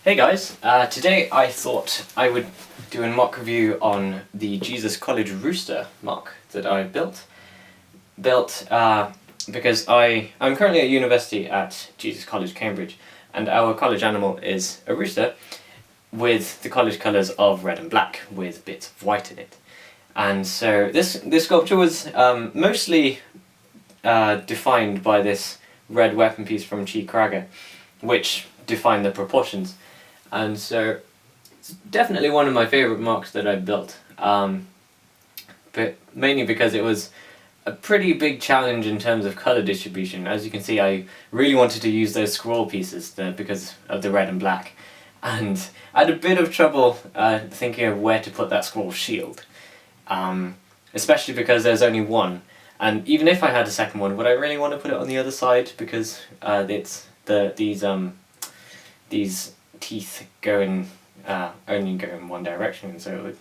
Hey guys, today I thought I would do a mock review on the Jesus College Rooster mock that I built. Because I'm currently at university at Jesus College, Cambridge, and our college animal is a rooster with the college colours of red and black with bits of white in it. And so this sculpture was mostly defined by this red weapon piece from Chi Krager, which defined the proportions. And so it's definitely one of my favourite mocks that I've built, but mainly because it was a pretty big challenge in terms of colour distribution. As you can see, I really wanted to use those scroll pieces because of the red and black, and I had a bit of trouble thinking of where to put that scroll shield, especially because there's only one, and even if I had a second one, would I really want to put it on the other side, because these teeth only go in one direction, and so it would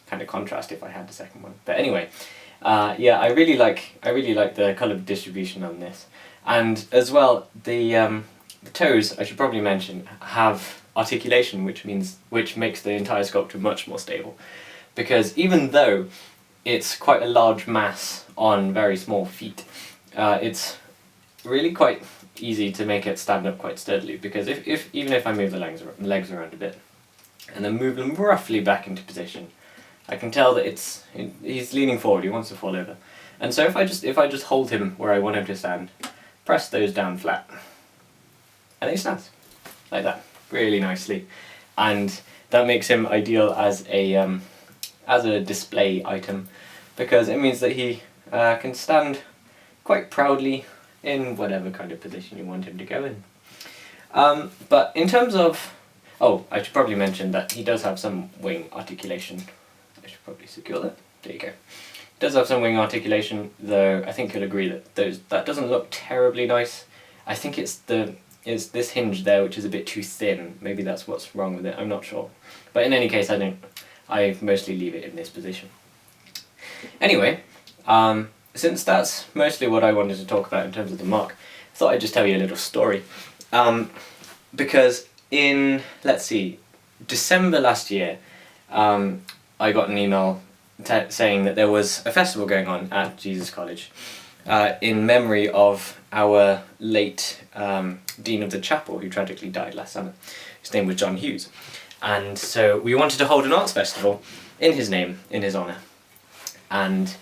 kind of contrast if I had the second one. But anyway, yeah, I really like the colour distribution on this, and as well the toes, I should probably mention, have articulation, which makes the entire sculpture much more stable, because even though it's quite a large mass on very small feet, it's really quite easy to make it stand up quite sturdily, because even if I move the legs around a bit and then move them roughly back into position, I can tell that he's leaning forward, he wants to fall over. And so if I just hold him where I want him to stand, press those down flat, and he stands like that really nicely, and that makes him ideal as a display item, because it means that he can stand quite proudly in whatever kind of position you want him to go in. But in terms of... oh, I should probably mention that he does have some wing articulation. I should probably secure that. There you go. He does have some wing articulation, though I think you'll agree that that doesn't look terribly nice. I think it's this hinge there which is a bit too thin. Maybe that's what's wrong with it, I'm not sure. But in any case, I mostly leave it in this position. Anyway, since that's mostly what I wanted to talk about in terms of the mock, I thought I'd just tell you a little story. Because in, let's see, December last year, I got an email saying that there was a festival going on at Jesus College in memory of our late Dean of the Chapel, who tragically died last summer. His name was John Hughes. And so we wanted to hold an arts festival in his name, in his honour. And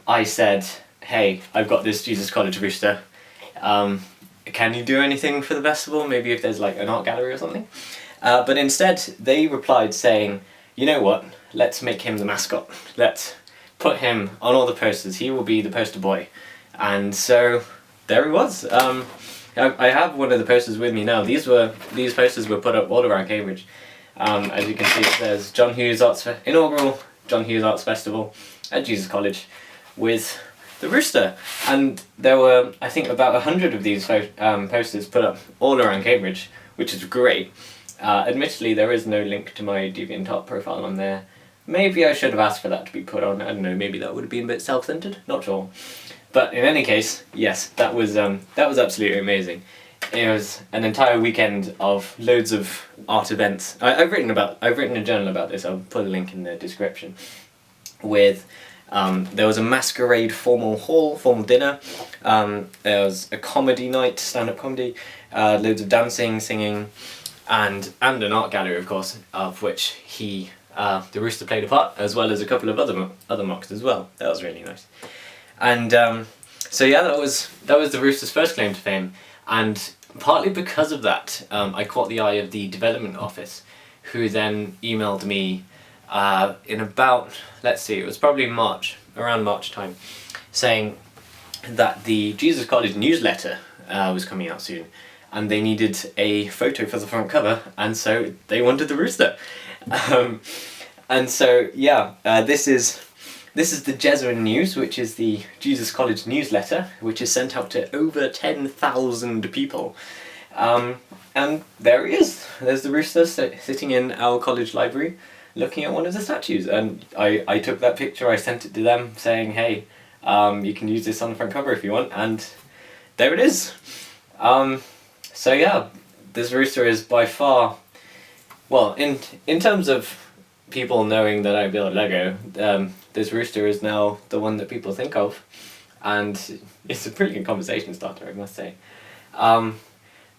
I said, hey, I've got this Jesus College rooster, can you do anything for the festival? Maybe if there's like an art gallery or something? But instead they replied saying, you know what, let's make him the mascot. Let's put him on all the posters, he will be the poster boy. And so there he was. I have one of the posters with me now. These posters were put up all around Cambridge. As you can see, it says inaugural John Hughes Arts Festival at Jesus College with the rooster, and there were, I think, about 100 of these posters put up all around Cambridge, which is great. Admittedly, there is no link to my DeviantArt profile on there. Maybe I should have asked for that to be put on. I don't know, maybe that would have been a bit self-centered, not sure. But in any case, yes, that was absolutely amazing. It was an entire weekend of loads of art events. I've written a journal about this. I'll put a link in the description. With there was a masquerade formal dinner. There was a comedy night, stand-up comedy, loads of dancing, singing, and an art gallery, of course, of which the rooster played a part, as well as a couple of other mocks as well. That was really nice. And so yeah, that was the rooster's first claim to fame, and partly because of that, I caught the eye of the development office, who then emailed me in about, let's see, it was probably around March time, saying that the Jesus College newsletter was coming out soon, and they needed a photo for the front cover, and so they wanted the rooster. And so yeah, this is the Jesuin News, which is the Jesus College newsletter, which is sent out to over 10,000 people. And there he is. There's the rooster sitting in our college library, looking at one of the statues, and I took that picture, I sent it to them saying, hey, you can use this on the front cover if you want, and there it is. So yeah, this rooster is by far well, in terms of people knowing that I build Lego, this Rooster is now the one that people think of, and it's a pretty good conversation starter, I must say.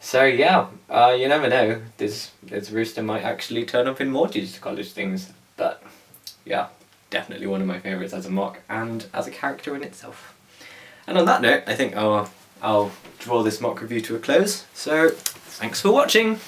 So yeah, you never know, this Rooster might actually turn up in more Jesus College things, but yeah, definitely one of my favourites as a MOC and as a character in itself. And on that note, I think I'll draw this MOC review to a close, so thanks for watching!